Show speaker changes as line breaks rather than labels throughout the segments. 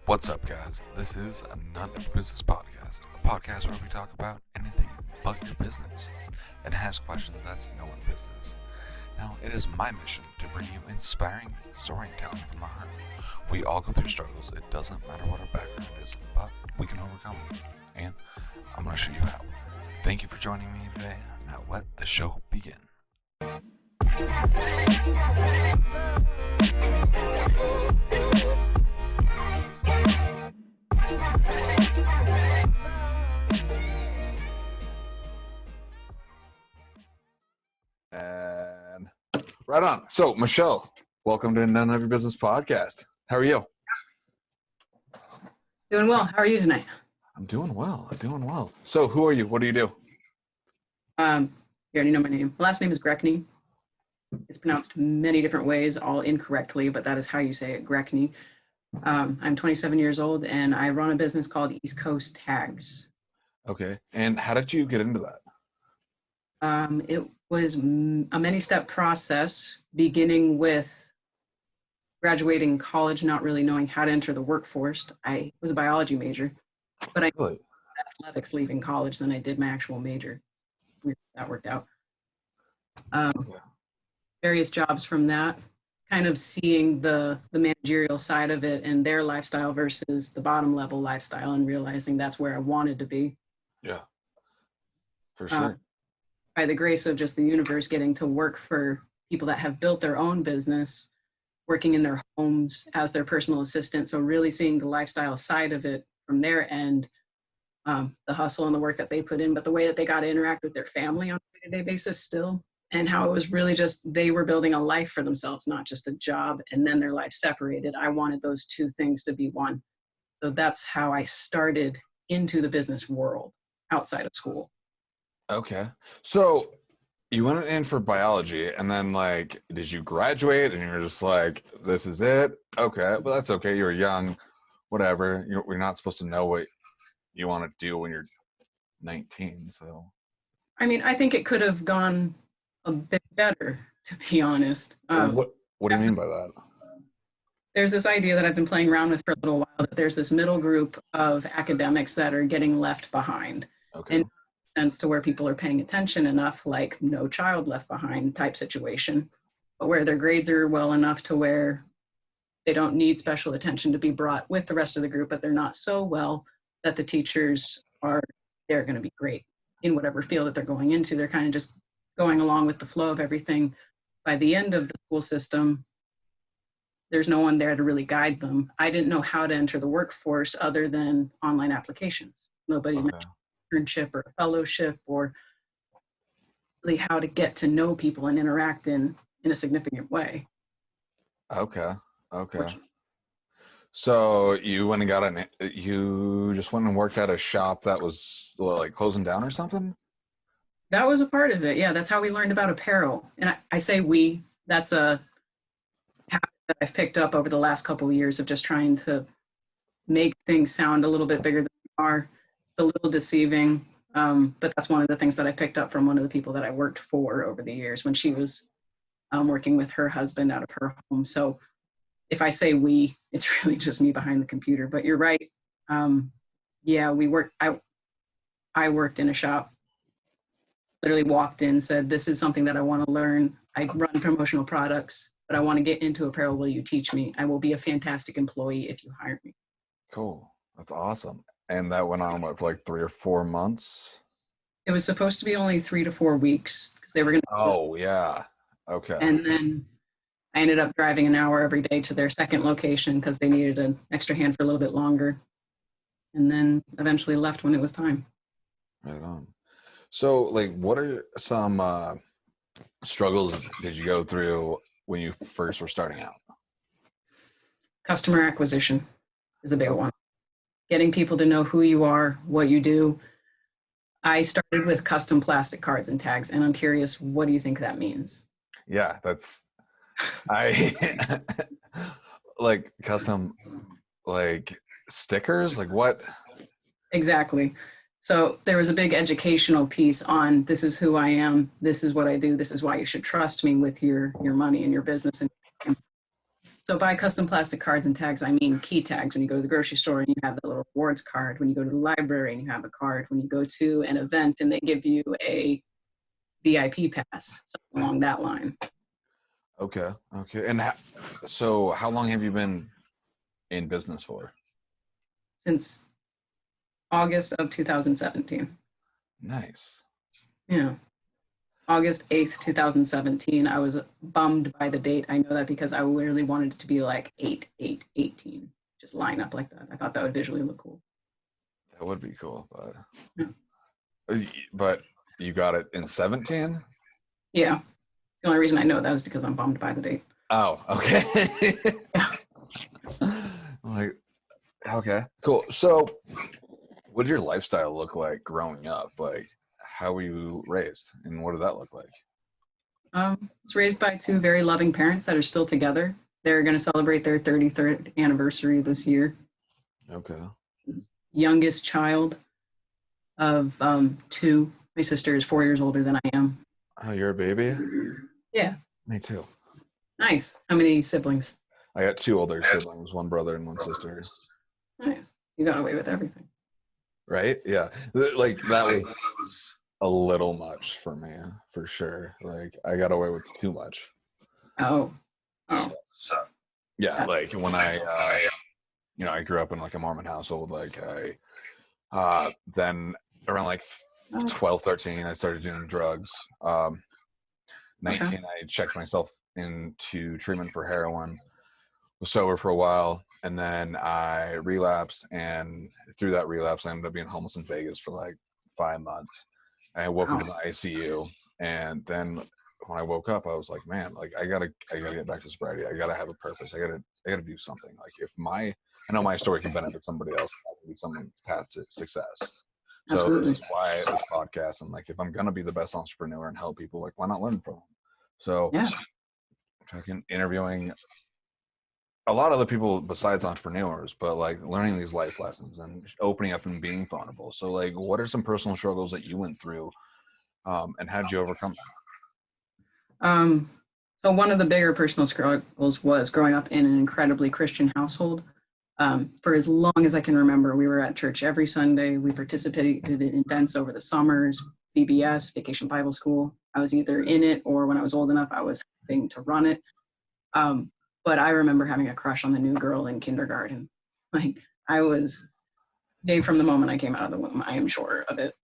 What's up, guys? This is a None of Your Business podcast, a podcast where we talk about anything but your business and ask questions that's no one's business. Now, it is my mission to bring you inspiring storytelling from the heart. We all go through struggles. It doesn't matter what our background is, but we can overcome them. And I'm going to show you how. Thank you for joining me today. Now let the show begin.
And right on. So, Michelle, welcome to None of Your Business podcast. How are you?
Doing well. How are you tonight?
I'm doing well. So, who are you? What do you do?
You already know my name. My last name is Greckney. It's pronounced many different ways, all incorrectly, but that is how you say it, Greckney. I'm 27 years old, and I run a business called East Coast Tags.
Okay. And how did you get into that?
It was a many-step process, beginning with graduating college, not really knowing how to enter the workforce. I was a biology major, but I
Really?
athletics leaving college than I did my actual major. That worked out. Various jobs from that, kind of seeing the managerial side of it and their lifestyle versus the bottom level lifestyle, and realizing that's where I wanted to be.
Yeah, for sure.
By the grace of just the universe, getting to work for people that have built their own business, working in their homes as their personal assistant. So really seeing the lifestyle side of it from their end, the hustle and the work that they put in, but the way that they got to interact with their family on a day-to-day basis still, and how it was really just they were building a life for themselves, not just a job, and then their life separated. I wanted those two things to be one. So that's how I started into the business world outside of school.
Okay. So, you went in for biology, and then, did you graduate and you're just like, this is it? Okay. Well, that's okay. You're young, whatever. You're not supposed to know what you want to do when you're 19, so.
I mean, I think it could have gone a bit better, to be honest.
What do you mean by that?
There's this idea that I've been playing around with for a little while, that there's this middle group of academics that are getting left behind.
Okay.
In sense to where people are paying attention enough, like No Child Left Behind type situation, but where their grades are well enough to where they don't need special attention to be brought with the rest of the group, but they're not so well that the teachers they're going to be great in whatever field that they're going into. They're kind of just going along with the flow of everything. By the end of the school system, there's no one there to really guide them. I didn't know how to enter the workforce other than online applications. Nobody mentioned internship or a fellowship, or really how to get to know people and interact in a significant way.
Okay. So you went and you just went and worked at a shop that was closing down or something?
That was a part of it. Yeah, that's how we learned about apparel. And I say we, that's a habit that I've picked up over the last couple of years of just trying to make things sound a little bit bigger than they are. It's a little deceiving, but that's one of the things that I picked up from one of the people that I worked for over the years when she was working with her husband out of her home. So if I say we, it's really just me behind the computer. But you're right. Yeah, I worked in a shop. Literally walked in, said, this is something that I want to learn. I run promotional products, but I want to get into apparel. Will you teach me? I will be a fantastic employee if you hire me.
Cool. That's awesome. And that went on for 3 or 4 months?
It was supposed to be only 3 to 4 weeks because they were going to.
Oh, yeah. Okay.
And then I ended up driving an hour every day to their second location because they needed an extra hand for a little bit longer. And then eventually left when it was time.
Right on. So, what are some struggles did you go through when you first were starting out?
Customer acquisition is a big one. Getting people to know who you are, what you do. I started with custom plastic cards and tags, and I'm curious, what do you think that means?
Yeah, I custom, stickers, what?
Exactly. So there was a big educational piece on, this is who I am, this is what I do, this is why you should trust me with your money and your business. And So by custom plastic cards and tags, I mean key tags. When you go to the grocery store and you have that little rewards card. When you go to the library and you have a card. When you go to an event and they give you a VIP pass, something along that line.
Okay. Okay. And so how long have you been in business for?
Since August of 2017.
Nice.
Yeah. August 8th, 2017. I was bummed by the date. I know that because I really wanted it to be like 8/8/18. Just line up like that. I thought that would visually look cool.
That would be cool, but
Yeah.
but you got it in 17?
Yeah. The only reason I know that is because I'm bummed by the date.
Oh, okay.
Yeah.
Like, okay, cool. So what did your lifestyle look like growing up? Like, how were you raised and what did that look like?
I was raised by two very loving parents that are still together. They're going to celebrate their 33rd anniversary this year.
Okay.
Youngest child of two. My sister is 4 years older than I am.
Oh, you're a baby?
Yeah.
Me too.
Nice. How many siblings?
I got two older siblings, one brother and one sister.
Nice. You got away with everything.
Right? Yeah. Like that was a little much for me, for sure. Like I got away with too much.
Oh.
So, yeah, like when I I grew up in like a Mormon household, like then around like 12, 13, I started doing drugs. 19,
Okay.
I checked myself into treatment for heroin, was sober for a while, and then I relapsed, and through that relapse, I ended up being homeless in Vegas for like 5 months. I woke up in the ICU, and then when I woke up, I was like, man, like I gotta get back to sobriety. I gotta have a purpose. I gotta do something. Like if I know my story can benefit somebody else, that can be someone's path to success. So
Absolutely.
this is why this podcast, and like if I'm gonna be the best entrepreneur and help people, like why not learn from them? So
Yeah.
fucking interviewing a lot of other people besides entrepreneurs, but like learning these life lessons and opening up and being vulnerable. So like what are some personal struggles that you went through, and how did you overcome them?
So one of the bigger personal struggles was growing up in an incredibly Christian household. For as long as I can remember, we were at church every Sunday. We participated in events over the summers, VBS, Vacation Bible School. I was either in it or when I was old enough, I was helping to run it. But I remember having a crush on the new girl in kindergarten. Like I was gay from the moment I came out of the womb. I am sure of it.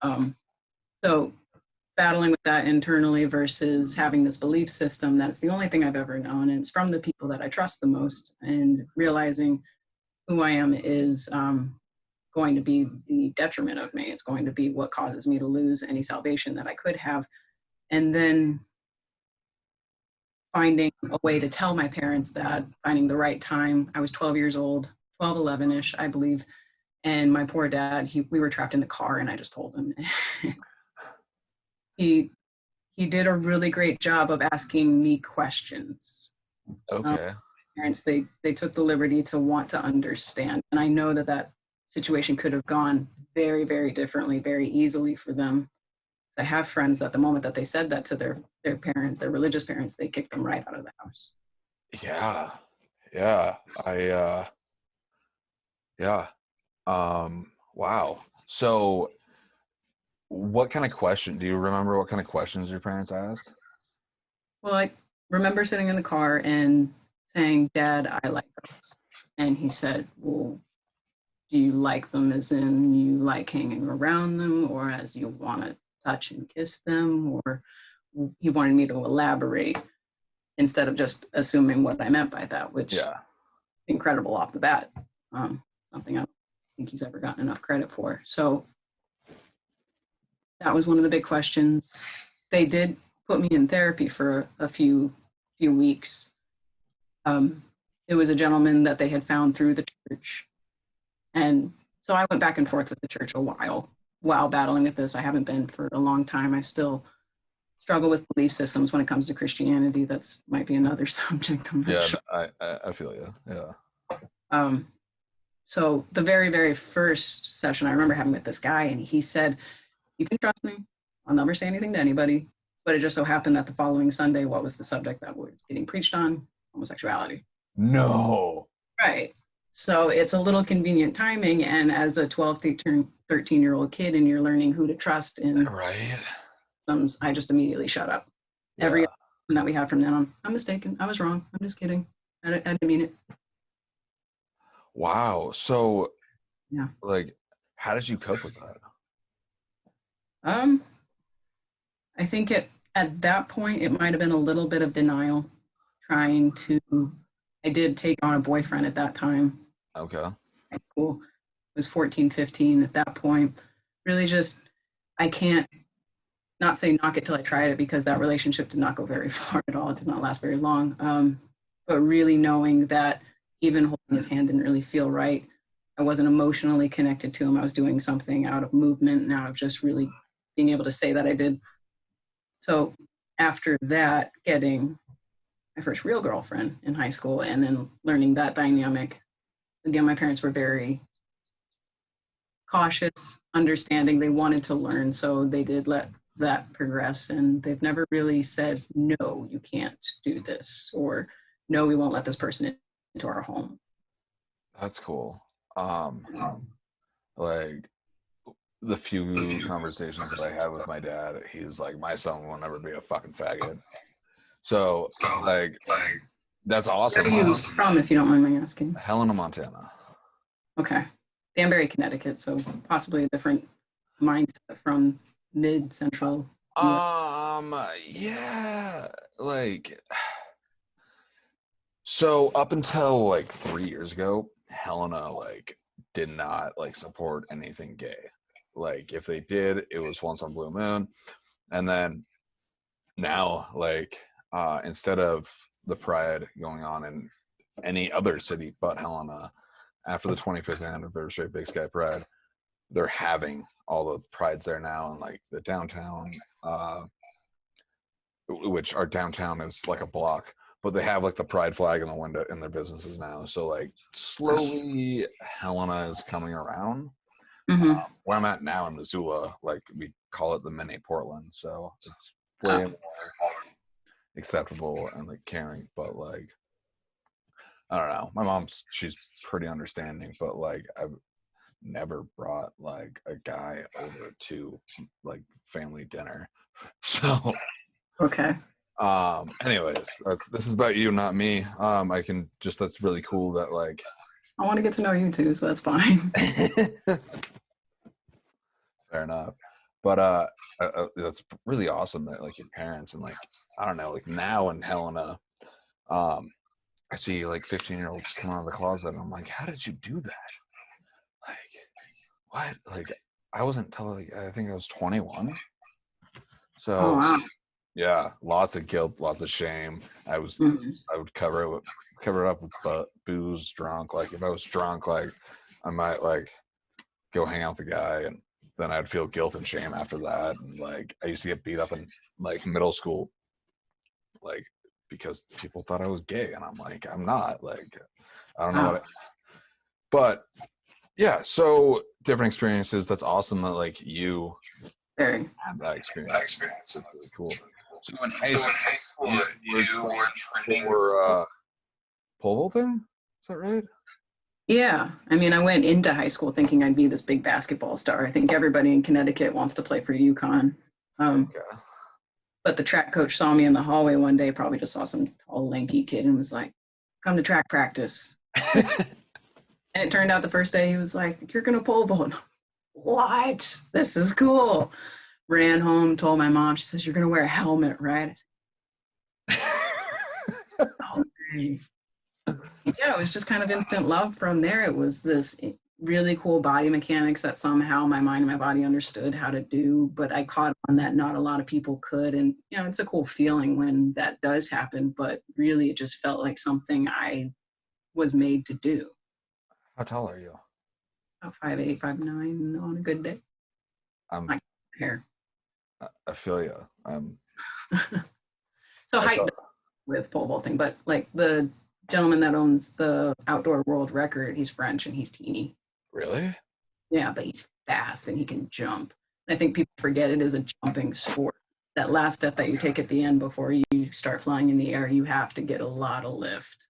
So battling with that internally versus having this belief system that's the only thing I've ever known, and it's from the people that I trust the most, and realizing who I am is going to be the detriment of me. It's going to be what causes me to lose any salvation that I could have. And then finding a way to tell my parents that, finding the right time. I was 12 years old, 12, 11-ish, I believe. And my poor dad, we were trapped in the car and I just told him. He did a really great job of asking me questions.
Okay.
Parents, they took the liberty to want to understand. And I know that situation could have gone very, very differently, very easily for them. I have friends that the moment that they said that to their parents, their religious parents, they kicked them right out of the house.
Yeah. Yeah. Yeah. Wow. So what kind of do you remember what kind of questions your parents asked?
Well, I remember sitting in the car and saying, Dad, I like girls. And he said, well, do you like them as in you like hanging around them, or as you want to touch and kiss them? Or he wanted me to elaborate instead of just assuming what I meant by that, which incredible off the bat. Something I don't think he's ever gotten enough credit for. So that was one of the big questions. They did put me in therapy for a few weeks. It was a gentleman that they had found through the church. And so I went back and forth with the church a while battling with this. I haven't been for a long time. I still struggle with belief systems when it comes to Christianity. That's might be another subject. I'm not sure.
I feel you. Yeah.
So the very, very first session I remember having with this guy, and he said, you can trust me. I'll never say anything to anybody. But it just so happened that the following Sunday, what was the subject that was getting preached on? Homosexuality.
No.
Right. So it's a little convenient timing. And as a 12, 13-year-old kid, and you're learning who to trust in
Right.
systems, I just immediately shut up.
Yeah.
Every that we had from then on, I'm mistaken. I was wrong. I'm just kidding. I didn't mean it.
Wow. So,
Yeah.
like, how did you cope with that?
I think at that point it might have been a little bit of denial, trying to. I did take on a boyfriend at that time.
Okay.
High school. I was 14, 15 at that point. Really just, I can't not say knock it till I tried it, because that relationship did not go very far at all. It did not last very long. But really knowing that even holding his hand didn't really feel right. I wasn't emotionally connected to him. I was doing something out of movement and out of just really being able to say that I did. So after that, getting my first real girlfriend in high school and then learning that dynamic, again, my parents were very cautious, understanding. They wanted to learn, so they did let that progress, and they've never really said, no, you can't do this, or no, we won't let this person into our home.
That's cool. Like the few conversations that I had with my dad, he's like, my son will never be a fucking faggot. So, like, that's awesome.
Where are you from, if you don't mind me asking?
Helena, Montana.
Okay. Danbury, Connecticut, so possibly a different mindset from mid-central.
Yeah, like, so up until like 3 years ago, Helena like did not like support anything gay. Like if they did, it was once on Blue Moon. And then now, like, instead of the pride going on in any other city but Helena, after the 25th anniversary of Big Sky Pride, they're having all the prides there now, and like the downtown, which our downtown is like a block, but they have like the pride flag in the window in their businesses now. So like slowly Helena is coming around.
Mm-hmm.
Where I'm at now in Missoula, like we call it the mini Portland, so it's way more acceptable and like caring. But like, I don't know, my mom's, she's pretty understanding, but like I've never brought like a guy over to like family dinner. So
Okay.
anyways, this is about you, not me. I can just, that's really cool that like
I want to get to know you too, so that's fine.
fair enough. But that's really awesome that like your parents and like, I don't know, like now in Helena, I see like 15-year-olds come out of the closet and I'm like, how did you do that? Like, what? Like, I wasn't till like, I think I was 21. So
Oh, wow.
yeah, lots of guilt, lots of shame. I would cover it up with booze, drunk. Like if I was drunk, like I might like go hang out with the guy, and then I'd feel guilt and shame after that. And like I used to get beat up in like middle school, like because people thought I was gay, and I'm like, I'm not. Like I don't know but yeah, so different experiences. That's awesome that like you
Very.
had that experience. That's really cool. So in high school, you were training for pole vaulting? Is that right?
Yeah. I mean, I went into high school thinking I'd be this big basketball star. I think everybody in Connecticut wants to play for UConn.
Okay.
But the track coach saw me in the hallway one day, probably just saw some tall, lanky kid, and was like, come to track practice. And it turned out the first day he was like, you're going to pole vault. What? This is cool. Ran home, told my mom. She says, you're going to wear a helmet, right? I said, okay. Yeah, it was just kind of instant love from there. It was this really cool body mechanics that somehow my mind and my body understood how to do, but I caught on that not a lot of people could. And, you know, it's a cool feeling when that does happen, but really it just felt like something I was made to do.
How tall are you?
About 5'8", 5'9" on a good day. My hair.
I feel you.
So height with pole vaulting, but like the gentleman that owns the outdoor world record, he's French and he's teeny.
Really?
Yeah, but he's fast and he can jump. I think people forget it is a jumping sport. That last step that you take at the end before you start flying in the air, you have to get a lot of lift.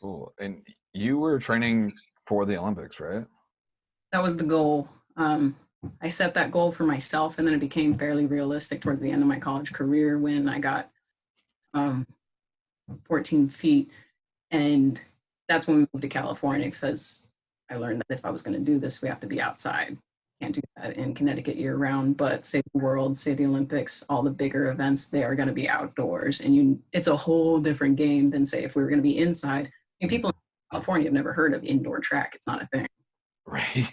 Cool. And you were training for the Olympics, right?
That was the goal. I set that goal for myself, and then it became fairly realistic towards the end of my college career when I got 14 feet. And that's when we moved to California because I learned that if I was going to do this, we have to be outside. Can't do that in Connecticut year round, but say the World, say the Olympics, all the bigger events, they are going to be outdoors. And it's a whole different game than say if we were going to be inside. I mean, people in California have never heard of indoor track. It's not a thing.
Right.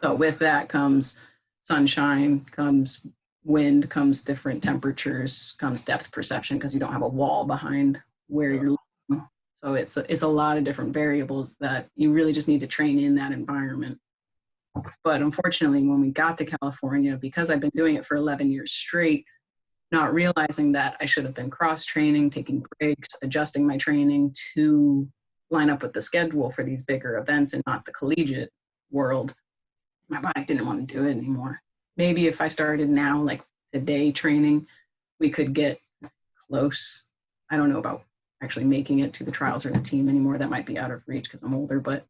So with that comes sunshine, comes wind, comes different temperatures, comes depth perception because you don't have a wall behind where you're looking. So it's a lot of different variables that you really just need to train in that environment. But unfortunately, when we got to California, because I've been doing it for 11 years straight, not realizing that I should have been cross-training, taking breaks, adjusting my training to line up with the schedule for these bigger events and not the collegiate world, my body didn't want to do it anymore. Maybe if I started now, like the day training, we could get close. I don't know about actually making it to the trials or the team anymore. That might be out of reach because I'm older, but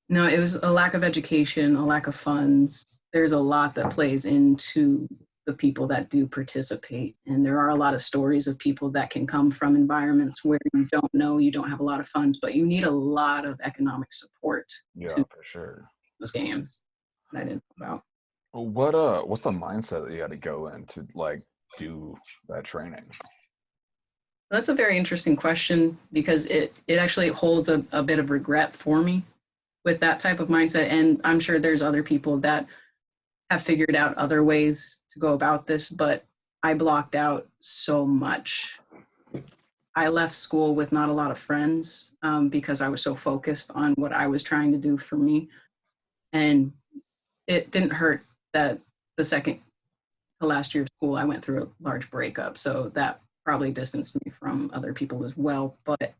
no, it was a lack of education, a lack of funds. There's a lot that plays into the people that do participate. And there are a lot of stories of people that can come from environments where you don't know, you don't have a lot of funds, but you need a lot of economic support
Yeah,
to
for sure.
those games that I didn't know about.
What's the mindset that you had to go in to like do that training?
That's a very interesting question because it actually holds a bit of regret for me with that type of mindset. And I'm sure there's other people that have figured out other ways to go about this, but I blocked out so much. I left school with not a lot of friends because I was so focused on what I was trying to do for me. And it didn't hurt that the second to last year of school, I went through a large breakup. So that probably distanced me from other people as well. But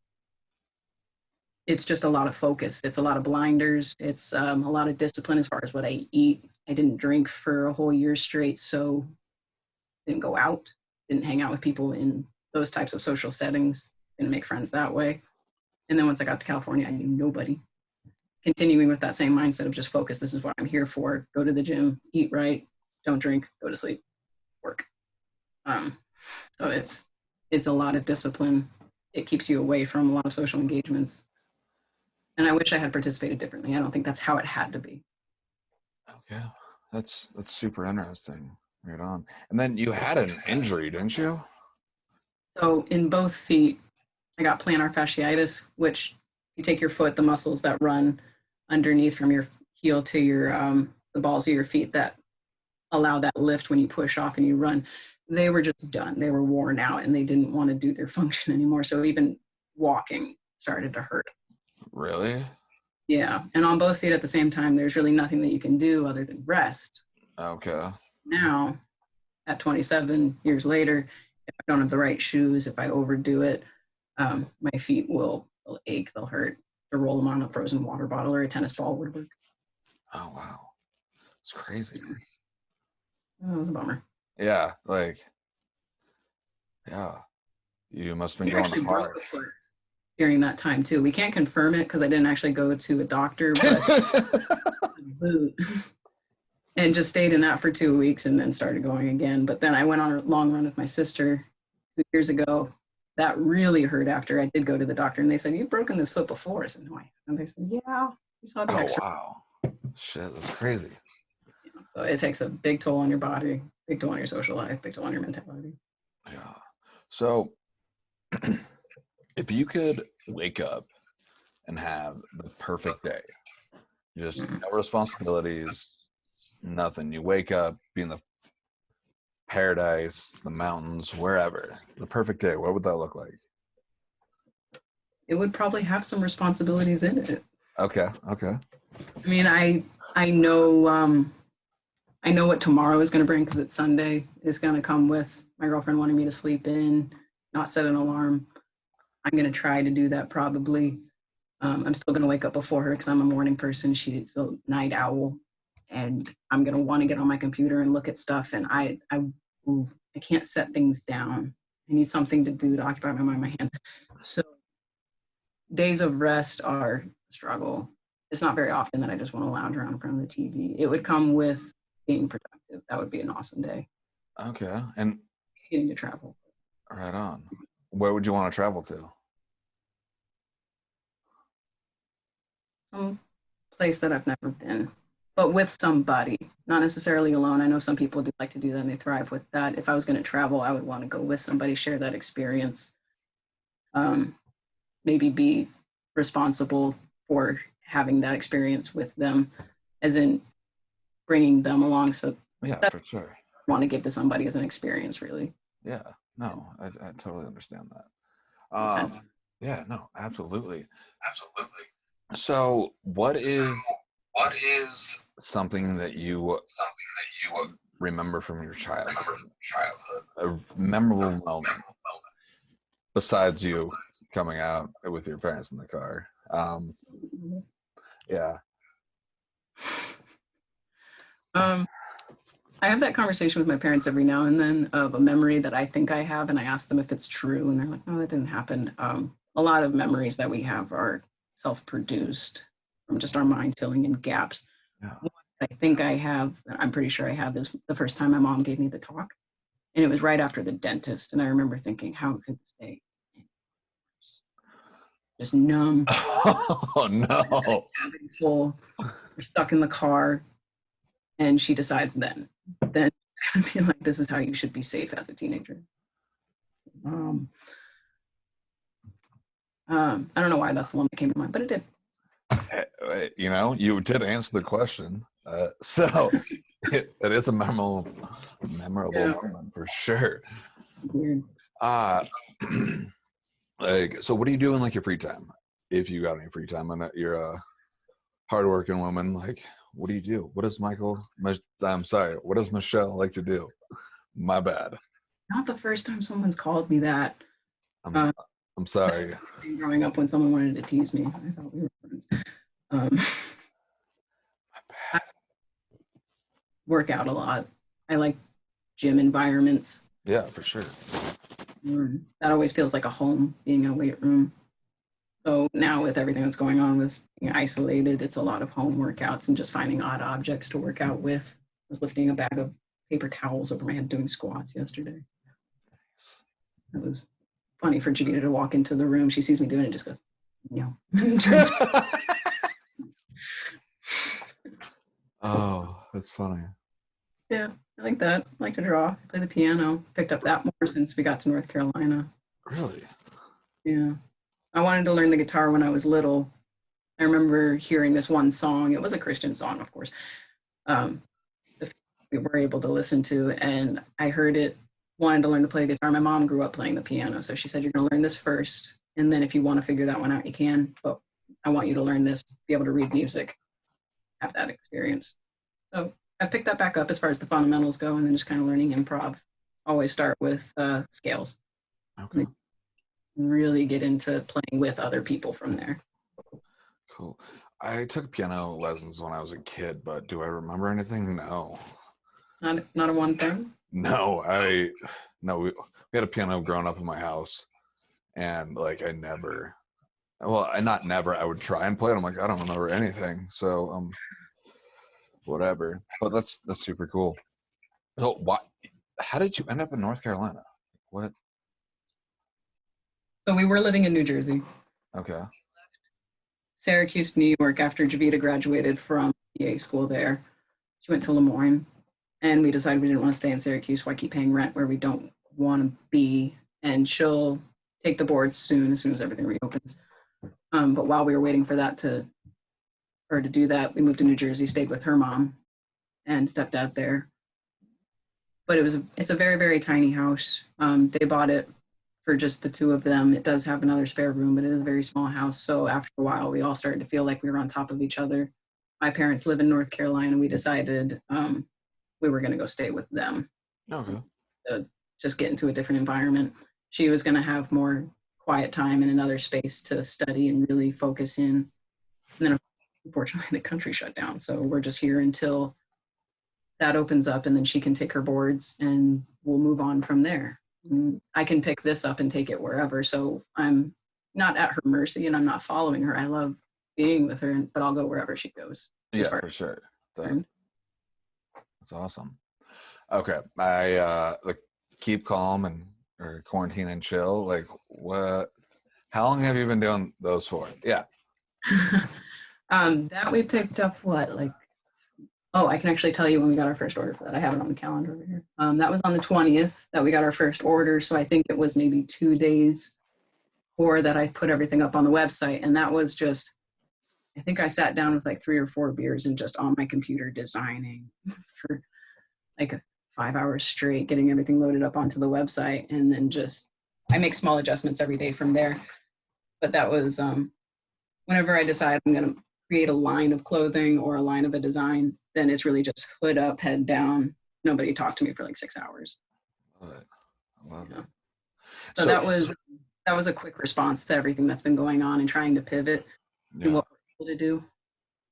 it's just a lot of focus. It's a lot of blinders. It's a lot of discipline as far as what I eat. I didn't drink for a whole year straight, so didn't go out, didn't hang out with people in those types of social settings, didn't make friends that way. And then once I got to California, I knew nobody. Continuing with that same mindset of just focus, this is what I'm here for. Go to the gym, eat right, don't drink, go to sleep, work. So it's a lot of discipline. It keeps you away from a lot of social engagements. And I wish I had participated differently. I don't think that's how it had to be.
Okay, that's super interesting. Right on. And then you had an injury, didn't you?
So in both feet, I got plantar fasciitis, which you take your foot, the muscles that run underneath from your heel to your the balls of your feet that allow that lift when you push off and you run. They were just done. They were worn out and they didn't want to do their function anymore. So even walking started to hurt.
Really?
Yeah. And on both feet at the same time, there's really nothing that you can do other than rest.
Okay.
Now, at 27 years later, if I don't have the right shoes, if I overdo it, my feet will ache, they'll hurt. To roll them on a frozen water bottle or a tennis ball would work.
Oh, wow. It's crazy.
That was a bummer.
Yeah, like, yeah. You must have been
You
going
actually
hard.
broke a foot during that time too. We can't confirm it because I didn't actually go to a doctor, but boot. And just stayed in that for 2 weeks and then started going again. But then I went on a long run with my sister 2 years ago. That really hurt after I did go to the doctor. And they said, you've broken this foot before. I said, no, I haven't. And they said, yeah, we saw the
Oh,
X-ray.
wow. Shit, that's crazy.
So it takes a big toll on your body, big toll on your social life, big toll on your mentality.
Yeah. So if you could wake up and have the perfect day, just no responsibilities, nothing. You wake up, be in the paradise, the mountains, wherever. The perfect day. What would that look like?
It would probably have some responsibilities in it.
Okay. Okay.
I mean, I know what tomorrow is going to bring because it's Sunday. It's going to come with my girlfriend wanting me to sleep in, not set an alarm. I'm going to try to do that probably. I'm still going to wake up before her because I'm a morning person. She's a night owl. And I'm going to want to get on my computer and look at stuff. And I can't set things down. I need something to do to occupy my mind, my hands. So days of rest are a struggle. It's not very often that I just want to lounge around in front of the TV. It would come with being productive. That would be an awesome day.
Okay. And
Getting to travel.
right on. Where would you want to travel to?
Some place that I've never been, but with somebody, not necessarily alone. I know some people do like to do that and they thrive with that. If I was going to travel, I would want to go with somebody, share that experience, maybe be responsible for having that experience with them, as in bringing them along. So
Yeah,
that's
for sure.
what I want to give to somebody as an experience, really.
Yeah. No, I totally understand that.
Makes sense.
Yeah, no, absolutely. So what is something that you remember from your childhood? A memorable moment besides you coming out with your parents in the car. Yeah.
I have that conversation with my parents every now and then of a memory that I think I have, and I ask them if it's true, and they're like, "No, that didn't happen." A lot of memories that we have are self-produced from just our mind filling in gaps.
Yeah.
What I think I have, I'm pretty sure I have, is the first time my mom gave me the talk, and it was right after the dentist, and I remember thinking, "How could this day just numb,
Oh no.
full, we're stuck in the car," and she decides then it's gonna be like, this is how you should be safe as a teenager. I don't know why that's the one that came to mind, but it did.
You know, you did answer the question. So it is a memorable moment for sure.
Weird.
Like, so what do you do in like your free time? If you got any free time, and you're a hardworking woman, like, what do you do? What does what does Michelle like to do? My bad.
Not the first time someone's called me that.
I'm sorry.
Growing up, when someone wanted to tease me, I thought we were friends. I work out a lot. I like gym environments.
Yeah, for sure.
That always feels like a home, being in a weight room. So now with everything that's going on with being isolated, it's a lot of home workouts and just finding odd objects to work out with. I was lifting a bag of paper towels over my head doing squats yesterday. It was funny for Chiquita to walk into the room. She sees me doing it and just goes, no.
Oh, that's funny.
Yeah, I like that. I like to draw. I play the piano. Picked up that more since we got to North Carolina.
Really?
Yeah. I wanted to learn the guitar when I was little. I remember hearing this one song. It was a Christian song, of course. We were able to listen to, and I heard it, wanted to learn to play guitar. My mom grew up playing the piano, so she said, "You're going to learn this first, and then if you want to figure that one out, you can. But I want you to learn this, be able to read music, have that experience." So I picked that back up as far as the fundamentals go, and then just kind of learning improv. Always start with scales.
Okay.
Really get into playing with other people from there.
Cool. I took piano lessons when I was a kid, but do I remember anything? No.
Not a one thing?
No, we had a piano growing up in my house, and like I would try and play it. I'm like, I don't remember anything. So whatever. But that's super cool. So how did you end up in North Carolina? What?
So we were living in New Jersey.
Okay.
Syracuse, New York, after Javita graduated from PA school there. She went to Lemoyne, and we decided we didn't want to stay in Syracuse. Why keep paying rent where we don't want to be? And she'll take the boards as soon as everything reopens. But while we were waiting for her to do that, we moved to New Jersey, stayed with her mom, and stepdad there. But it's a very, very tiny house. They bought it for just the two of them. It does have another spare room, but it is a very small house. So after a while, we all started to feel like we were on top of each other. My parents live in North Carolina. We decided we were going to go stay with them.
Okay.
To just get into a different environment. She was going to have more quiet time in another space to study and really focus in. And then unfortunately the country shut down. So we're just here until that opens up, and then she can take her boards and we'll move on from there. I can pick this up and take it wherever. So I'm not at her mercy and I'm not following her. I love being with her, but I'll go wherever she goes.
Yeah,
far
for sure.
concerned.
That's awesome. Okay, I like keep calm and or quarantine and chill. Like, what? How long have you been doing those for? Yeah.
That we picked up what, like, oh, I can actually tell you when we got our first order for that. I have it on the calendar over here. That was on the 20th that we got our first order. So I think it was maybe 2 days or that I put everything up on the website. And that was just, I think I sat down with like 3 or 4 beers and just on my computer designing for like 5 hours straight, getting everything loaded up onto the website. And then just, I make small adjustments every day from there. But that was, whenever I decide I'm going to create a line of clothing or a line of a design, then it's really just hood up, head down. Nobody talked to me for like 6 hours.
Love it. I love it.
So that was a quick response to everything that's been going on and trying to pivot and what we're able to do.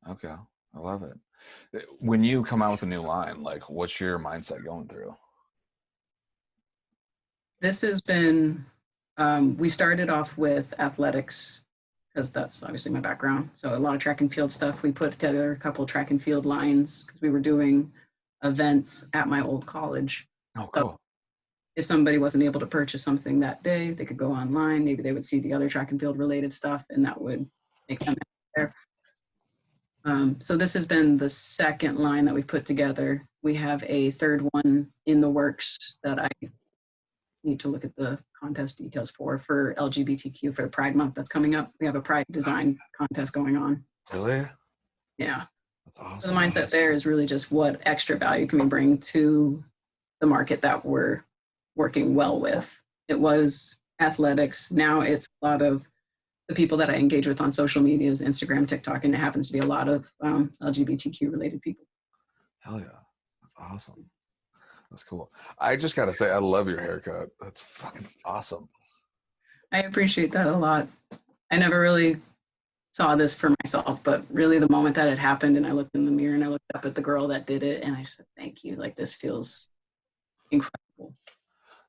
Okay, I love it. When you come out with a new line, like, what's your mindset going through?
This has been, we started off with athletics because that's obviously my background. So a lot of track and field stuff. We put together a couple of track and field lines because we were doing events at my old college.
Oh, cool.
So if somebody wasn't able to purchase something that day, they could go online. Maybe they would see the other track and field related stuff and that would make them there. So this has been the second line that we've put together. We have a third one in the works that I need to look at the contest details for LGBTQ for the Pride Month that's coming up. We have a Pride design contest going on.
Really?
Yeah.
That's awesome.
So the mindset there is really just what extra value can we bring to the market that we're working well with. It was athletics. Now it's a lot of the people that I engage with on social medias, Instagram, TikTok, and it happens to be a lot of LGBTQ related people.
Hell yeah. That's awesome. That's cool. I just got to say, I love your haircut. That's fucking awesome.
I appreciate that a lot. I never really saw this for myself, but really the moment that it happened and I looked in the mirror and I looked up at the girl that did it and I said, thank you. Like, this feels incredible.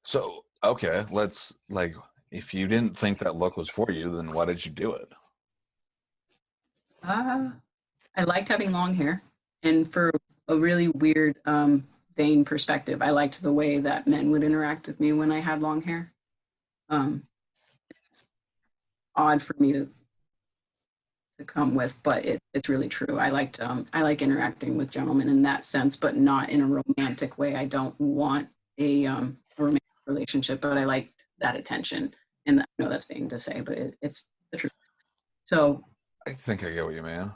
So, okay, let's, like, if you didn't think that look was for you, then why did you do it?
I liked having long hair, and for a really weird vain perspective, I liked the way that men would interact with me when I had long hair. It's odd for me to come with, but it's really true. I like interacting with gentlemen in that sense, but not in a romantic way. I don't want a romantic relationship, but I like that attention. And I know that's vain to say, but it's the truth. So
I think I get what you mean.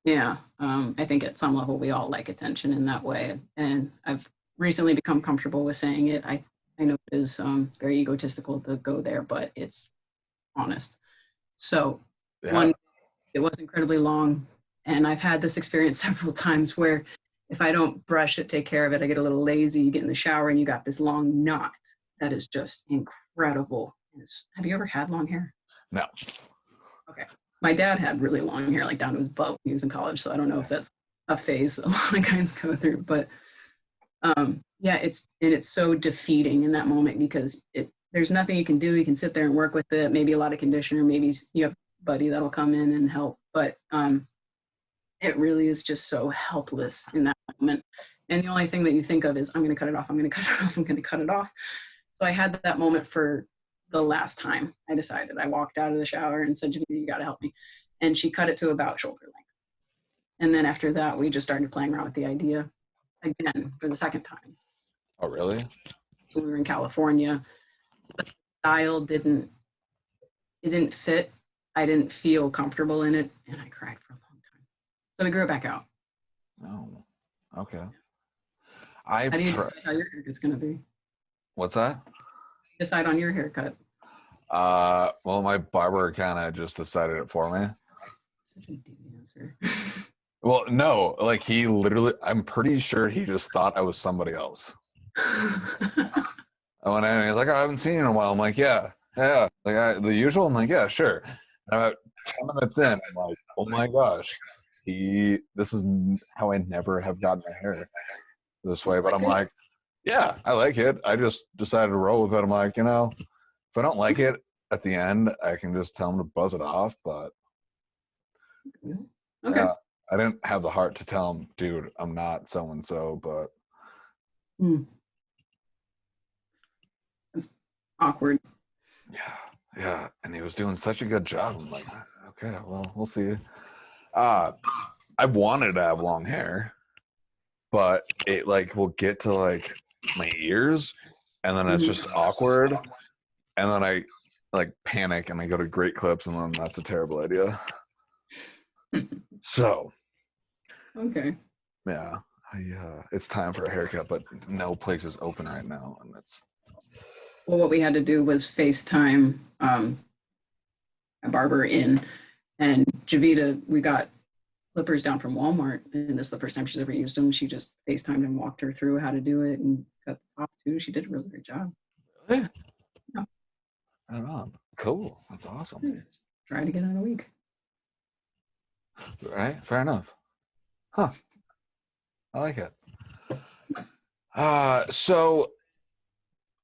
yeah, I think at some level we all like attention in that way. And I've recently become comfortable with saying it. I know it is very egotistical to go there, but it's honest. So
Yeah.
it was incredibly long. And I've had this experience several times where if I don't brush it, take care of it, I get a little lazy. You get in the shower and you got this long knot that is just incredible. Have you ever had long hair?
No.
Okay. My dad had really long hair, like down to his butt when he was in college. So I don't know if that's a phase a lot of guys go through, but yeah, it's so defeating in that moment because there's nothing you can do. You can sit there and work with it. Maybe a lot of conditioner, maybe you have a buddy that'll come in and help, but it really is just so helpless in that moment. And the only thing that you think of is, I'm going to cut it off. I'm going to cut it off. I'm going to cut it off. So I had that moment for the last time I decided. I walked out of the shower and said, Janita, you got to help me. And she cut it to about shoulder length. And then after that, we just started playing around with the idea again for the second time.
Oh, really?
So we were in California. But the style didn't fit. I didn't feel comfortable in it. And I cried for a long time. So we grew it back out.
Oh, okay.
How do you decide how your haircut's going to be?
What's that?
Decide on your haircut.
Well, my barber kind of just decided it for me.
Such a deep answer.
Well, no, like he literally, I'm pretty sure he just thought I was somebody else. And he's like, I haven't seen you in a while. I'm like, yeah. Like the usual. I'm like, yeah, sure. And about 10 minutes in, I'm like, oh my gosh, this is how I never have gotten my hair this way. But I'm like, Yeah, I like it. I just decided to roll with it. I'm like, if I don't like it at the end, I can just tell them to buzz it off. But
Okay.
I didn't have the heart to tell him, dude, I'm not so and so. But
That's awkward.
yeah, and he was doing such a good job. I'm like, okay, well, we'll see. I've wanted to have long hair, but it like will get to like my ears, and then it's just awkward, and then I like panic and I go to Great Clips, and then that's a terrible idea. So
Okay.
yeah, it's time for a haircut, but no place is open right now, and it's
Well, what we had to do was FaceTime a barber in, and Javita, we got clippers down from Walmart, and this is the first time she's ever used them. She just FaceTimed and walked her through how to do it and cut the top too. She did a really great job.
really
Yeah.
right on. Cool. That's awesome.
Try it again in a week.
Right? Fair enough. Huh. I like it. So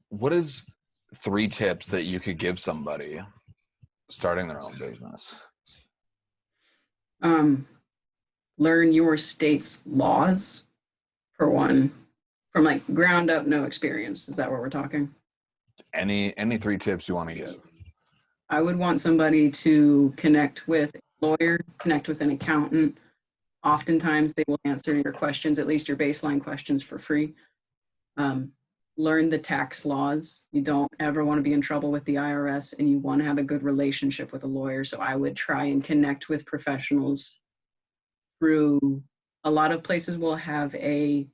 what is 3 tips that you could give somebody starting their own business?
Learn your state's laws, for one, from like ground up, no experience. Is that what we're talking?
Any 3 tips you want to give?
I would want somebody to connect with a lawyer, connect with an accountant. Oftentimes they will answer your questions, at least your baseline questions, for free. Learn the tax laws. You don't ever want to be in trouble with the IRS, and you want to have a good relationship with a lawyer. So I would try and connect with professionals through, a lot of places will have a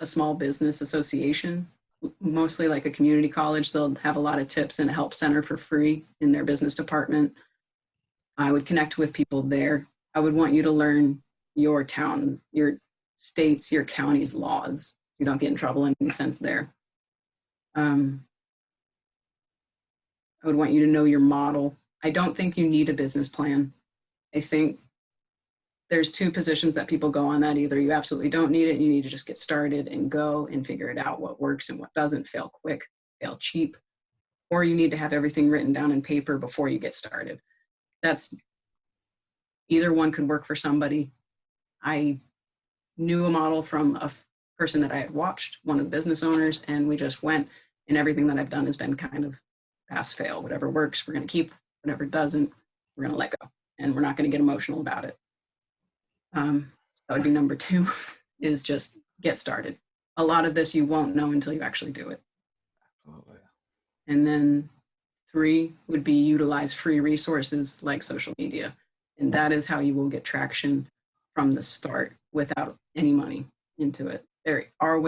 small business association, mostly like a community college. They'll have a lot of tips and a help center for free in their business department. I would connect with people there. I would want you to learn your town, your state's, your county's laws. You don't get in trouble in any sense there. I would want you to know your model. I don't think you need a business plan. I think there's 2 positions that people go on that. Either you absolutely don't need it, you need to just get started and go and figure it out, what works and what doesn't, fail quick, fail cheap, or you need to have everything written down in paper before you get started. That's, either one could work for somebody. I knew a model from a person that I had watched, one of the business owners, and we just went, and everything that I've done has been kind of pass fail. Whatever works, we're going to keep. Whatever doesn't, we're going to let go, and we're not going to get emotional about it. So that would be number 2, is just get started. A lot of this you won't know until you actually do it.
Absolutely.
And then 3 would be utilize free resources like social media. And that is how you will get traction from the start without any money into it. There are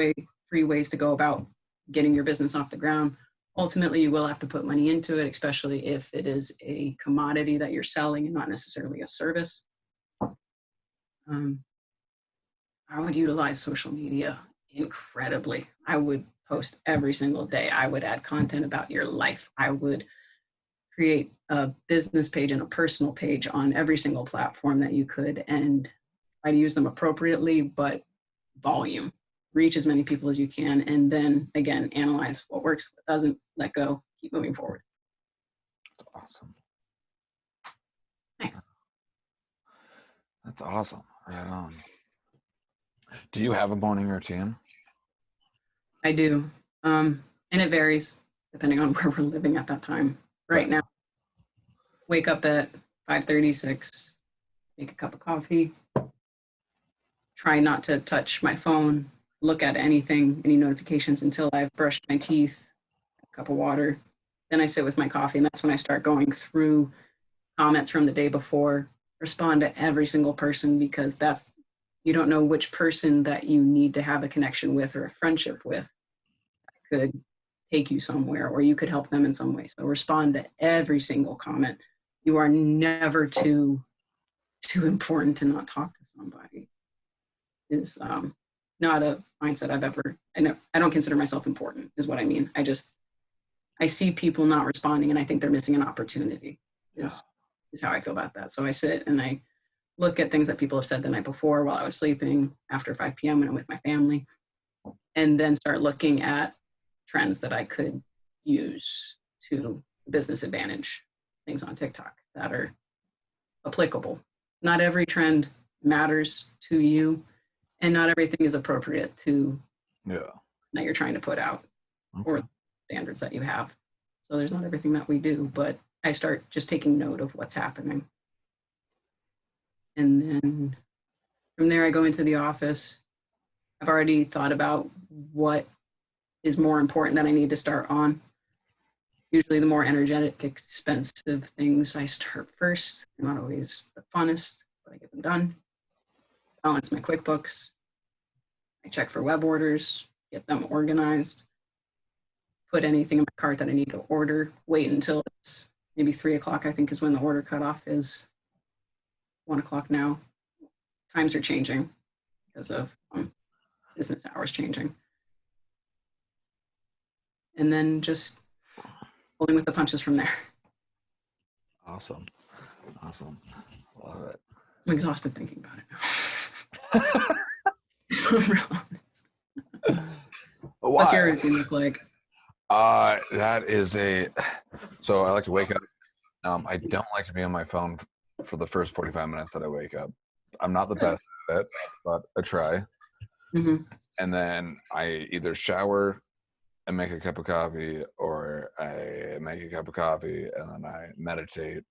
free ways to go about getting your business off the ground. Ultimately, you will have to put money into it, especially if it is a commodity that you're selling and not necessarily a service. I would utilize social media incredibly. I would post every single day. I would add content about your life. I would create a business page and a personal page on every single platform that you could, and try to use them appropriately, but volume. Reach as many people as you can, and then again, analyze what works, what doesn't, let go, keep moving forward.
That's awesome.
Thanks.
That's awesome. Right on. Do you have a morning routine?
I do. And it varies depending on where we're living at that time. Right now, wake up at 5:36, make a cup of coffee, try not to touch my phone, look at anything, any notifications until I've brushed my teeth, a cup of water. Then I sit with my coffee, and that's when I start going through comments from the day before, respond to every single person, because you don't know which person that you need to have a connection with or a friendship with could take you somewhere, or you could help them in some way. So respond to every single comment. You are never too important to not talk to somebody. Is not a mindset I've ever, I don't consider myself important, is what I mean. I see people not responding, and I think they're missing an opportunity, is how I feel about that. So I sit and I look at things that people have said the night before while I was sleeping, after 5 p.m. when I'm with my family, and then start looking at trends that I could use to business advantage, things on TikTok that are applicable. Not every trend matters to you, and not everything is appropriate to
Yeah.
that you're trying to put out
Okay.
or standards that you have. So there's not everything that we do, but I start just taking note of what's happening. And then from there, I go into the office. I've already thought about what is more important that I need to start on. Usually the more energetic, expensive things I start first. They're not always the funnest, but I get them done. Balance my QuickBooks. I check for web orders, get them organized, put anything in my cart that I need to order, wait until it's maybe 3 o'clock, I think is when the order cutoff is. 1 o'clock now. Times are changing because of business hours changing. And then just holding with the punches from there.
Awesome. Love it.
I'm exhausted thinking about it now. I'm real honest. What's your routine look like?
That is so I like to wake up. I don't like to be on my phone for the first 45 minutes that I wake up. I'm not the best at it, but I try.
Mm-hmm.
And then I either shower and make a cup of coffee, or I make a cup of coffee and then I meditate.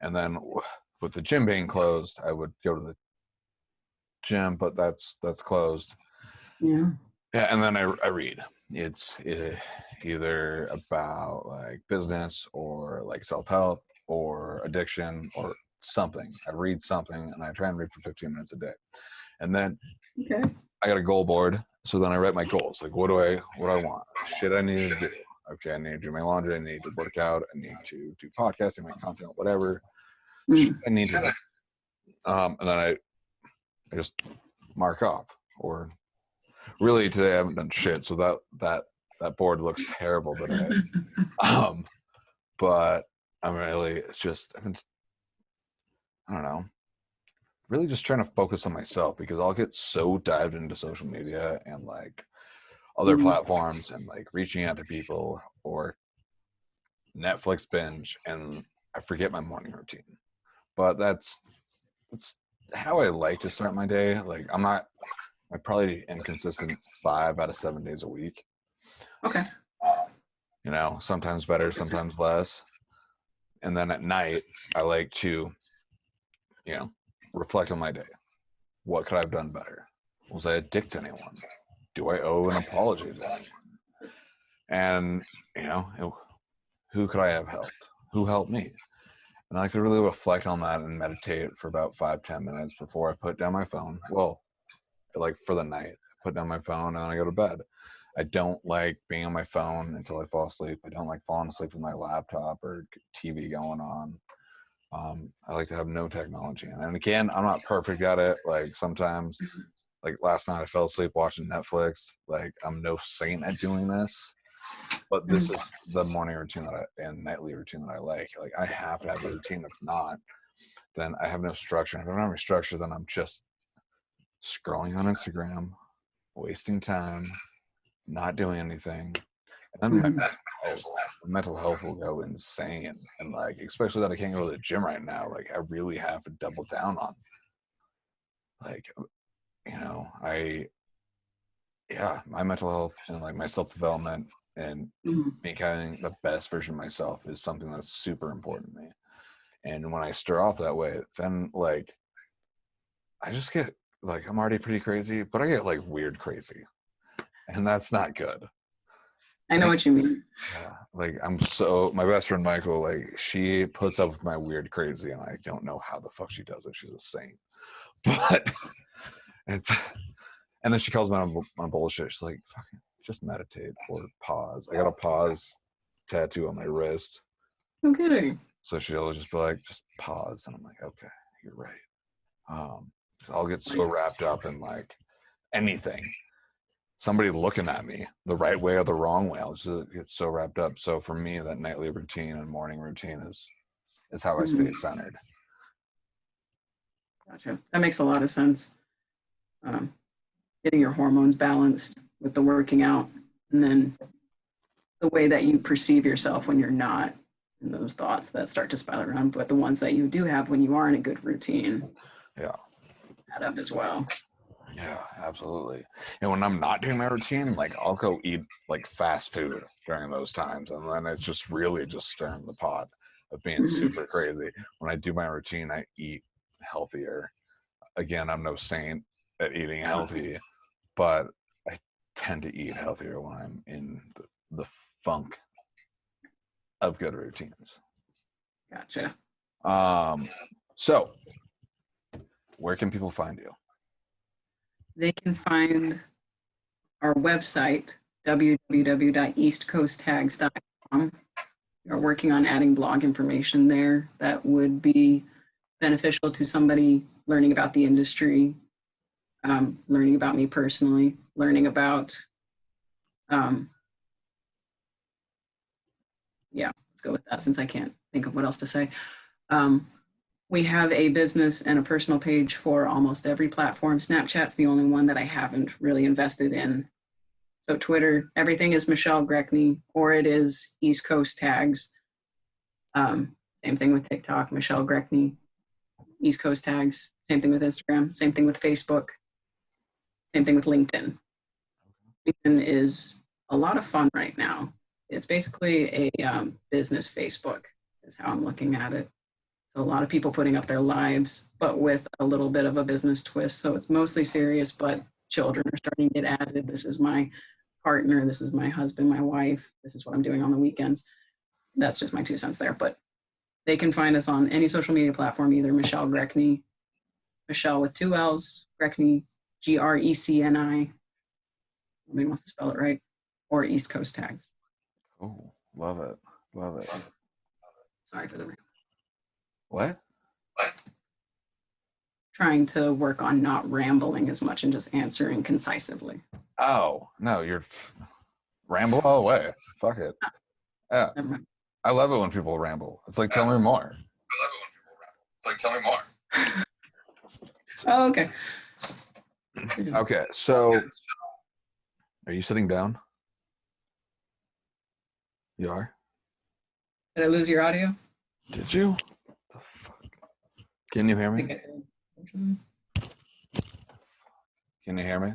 And then with the gym being closed, I would go to the gym, but that's closed.
Yeah.
Yeah, and then I read. It's either about like business or like self-help or addiction or something. I read something and I try and read for 15 minutes a day. And then
Okay.
I got a goal board. So then I write my goals. Like what do I want? Shit I need to do. Okay, I need to do my laundry, I need to work out, I need to do podcasting, my content, whatever. Shit I need to do. And then I just mark off. Or really today I haven't done shit, so that board looks terrible today. But I'm really I don't know, really just trying to focus on myself, because I'll get so dived into social media and like other platforms and like reaching out to people or Netflix binge, and I forget my morning routine. But that's how I like to start my day. Like I'm probably inconsistent 5 out of 7 days a week.
Okay.
You know, sometimes better, sometimes less. And then at night, I like to, reflect on my day. What could I have done better? Was I a dick to anyone? Do I owe an apology to anyone? And, who could I have helped? Who helped me? And I like to really reflect on that and meditate for about 5-10 minutes before I put down my phone. Well, like for the night, I put down my phone and I go to bed. I don't like being on my phone until I fall asleep. I don't like falling asleep with my laptop or TV going on. I like to have no technology. And again, I'm not perfect at it. Like sometimes, like last night I fell asleep watching Netflix. Like I'm no saint at doing this. But this is the morning routine and nightly routine that I like. Like I have to have a routine. If not, then I have no structure. If I don't have any structure, then I'm just scrolling on Instagram, wasting time, not doing anything. And then my mental health will go insane. And like, especially that I can't go to the gym right now, like I really have to double down on. Like, my mental health and like my self-development and becoming the best version of myself is something that's super important to me. And when I start off that way, then like I just get like, I'm already pretty crazy, but I get like weird crazy, and that's not good.
I know what you mean.
Yeah, like my best friend Michael, like she puts up with my weird crazy, and I don't know how the fuck she does it. She's a saint. But and then she calls me on bullshit. She's like, fucking just meditate or pause. I got a pause tattoo on my wrist.
No kidding.
So she'll just be like, just pause. And I'm like, okay, you're right. So I'll get so wrapped up in like anything. Somebody looking at me the right way or the wrong way. I'll just get so wrapped up. So for me, that nightly routine and morning routine is how I stay centered.
Gotcha. That makes a lot of sense. Um, Getting your hormones balanced with the working out, and then the way that you perceive yourself when you're not, and those thoughts that start to spiral around, but the ones that you do have when you are in a good routine
Yeah.
add up as well.
Yeah, absolutely. And when I'm not doing my routine, like I'll go eat like fast food during those times, and then it's just really just stirring the pot of being
Mhm.
super crazy. When I do my routine, I eat healthier. Again, I'm no saint at eating healthy, but I tend to eat healthier when I'm in the funk of good routines.
Gotcha.
So where can people find you?
They can find our website, www.eastcoasttags.com. We're working on adding blog information there that would be beneficial to somebody learning about the industry, learning about me personally, learning about, yeah, let's go with that since I can't think of what else to say. We have a business and a personal page for almost every platform. Snapchat's the only one that I haven't really invested in. So Twitter, everything is Michelle Greckney, or it is East Coast Tags. Same thing with TikTok, Michelle Greckney, East Coast Tags. Same thing with Instagram. Same thing with Facebook. Same thing with LinkedIn. LinkedIn is a lot of fun right now. It's basically a business Facebook is how I'm looking at it. So a lot of people putting up their lives, but with a little bit of a business twist. So it's mostly serious, but children are starting to get added. This is my partner. This is my husband, my wife. This is what I'm doing on the weekends. That's just my 2 cents there. But they can find us on any social media platform, either Michelle Greckney, Michelle with 2 L's, Greckney, Grecni. Nobody wants to spell it right, or East Coast Tags.
Oh, love it. Love it.
Sorry for the rant.
What?
Trying to work on not rambling as much and just answering concisely.
Oh, no, you're ramble all the way. Fuck it. Yeah.
Never mind.
I love it when people ramble. It's like, tell me more.
It's like, tell me more.
Oh, okay.
Okay, so are you sitting down? You are?
Did I lose your audio?
Did you? The fuck? Can you hear
I think
me?
I did. Unfortunately.
Can you hear me?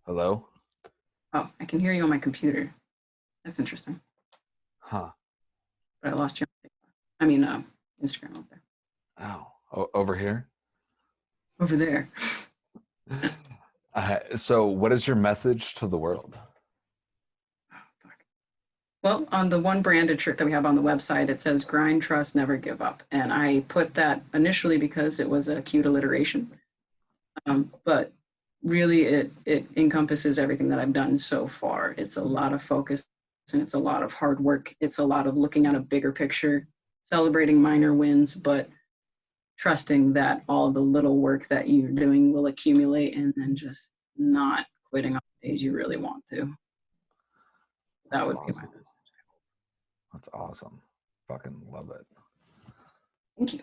Hello?
Oh, I can hear you on my computer. That's interesting.
Huh.
But I lost you. I mean, Instagram out there.
Oh, over here?
Over there.
So what is your message to the world?
Well, on the one branded shirt that we have on the website, it says grind, trust, never give up. And I put that initially because it was a cute alliteration. But really it encompasses everything that I've done so far. It's a lot of focus and it's a lot of hard work. It's a lot of looking at a bigger picture, celebrating minor wins, but trusting that all the little work that you're doing will accumulate and then just not quitting on the days you really want to. That would be my message.
That's awesome. Fucking love it.
Thank you.